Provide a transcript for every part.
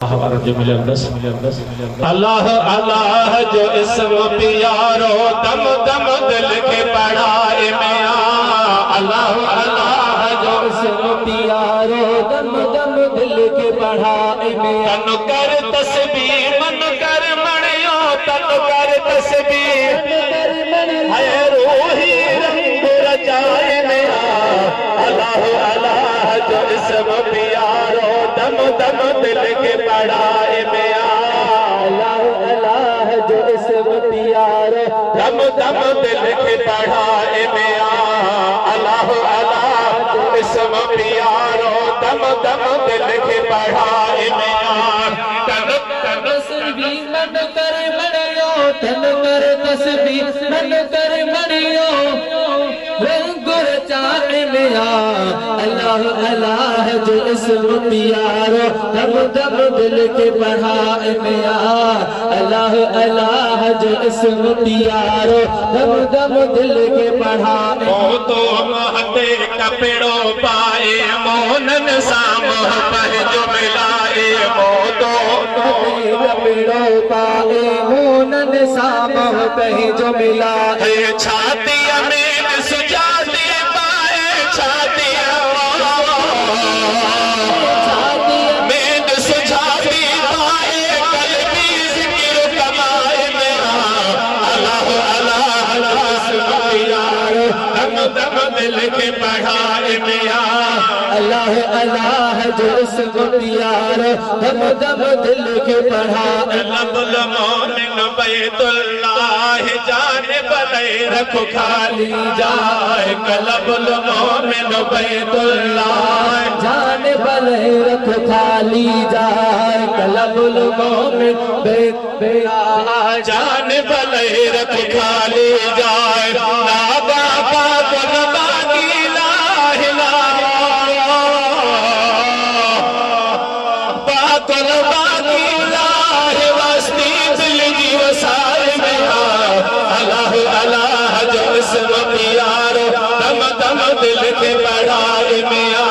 अल्लाह अल्लाह जो इसम प्यारो दम दम दिल के पढ़ाए मिया। अल्लाह अल्लाह जो इसम प्यारो दम दम दिल के पढ़ाए मिया। तन कर तस्बीह मन कर मणियो तन कर तस्बीह है रूही रंग रचाए मिया। अल्लाह अल्लाह जो इसम प्यारो दम दम दिल के पढ़ाए मिया। अल्लाह अल्लाह जो इसम प्यारो दम दम दिल के पढ़ाए मिया। अल्लाह अल्लाह जो इसम प्यारो दम दम दिल के पढ़ाए मिया। तन कर तस्बीह मन कर मणियो तन कर तस्बीह मन कर मणियो रंग रचाए मिया। अल्लाह अल्लाह जो इसम प्यारो दम दम दिल के पढ़ाए मिया। अल्लाह अल्लाह जो इसम प्यारो दम दम दिल के पढ़ाए। तो महते कपड़ो पाए मोहन साम पर जो मिलाए। तो कपड़ो पाए मोहन साम पर जो मिलाए। छाती में सुजाती पाए छाती दम दिल के पढ़ाए मिया। अल्लाह अल्लाह जो इसम प्यारो दम दम दिल के पढ़ाए। लबुल मोमिन बैतुल्लाह जाने बले रखो खाली जाए। कलबुल मोमिन बैतुल्लाह जाने बले रखो खाली जाए। कलबुल मोमिन बैतुल्लाह जाने बले रखो खाली जाए। दिल के पढ़ाए मिया।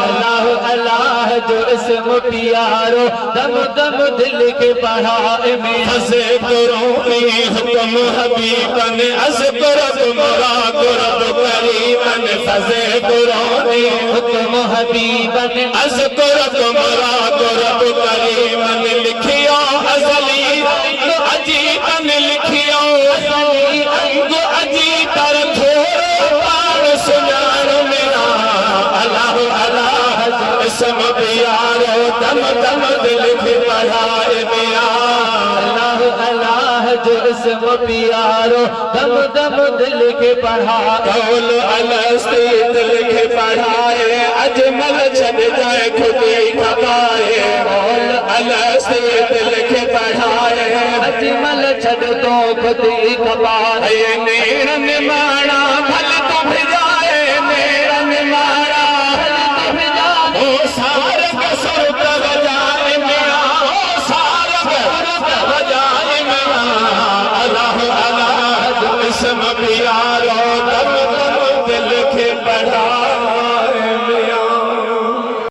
अल्लाह अल्लाह जो इसम प्यारो दम दम दिल के पढ़ाए मिया। अज़्कुरुनी हुक्म हबीबन अज़्कुरु तुमरा कुरब करीमन। अज़्कुरुनी हुक्म हबीबन अज़्कुरु तुमरा कुरब करीमन। लिखियो अज़ली अजीबन लिखियो अंग अजी तर इसम प्यारो दम दम दिल के पढ़ाए मिया। अल्लाह अल्लाह जो इसम प्यारो दम दम दिल के पढ़ाए। कौल अलस्ती दिल के पढ़ाए अजमल छद जाए खुदी खबाए। कौल अलस्ती दिल के पढ़ाए अजमल छद तो खुदी खबाए। नीर निमाणा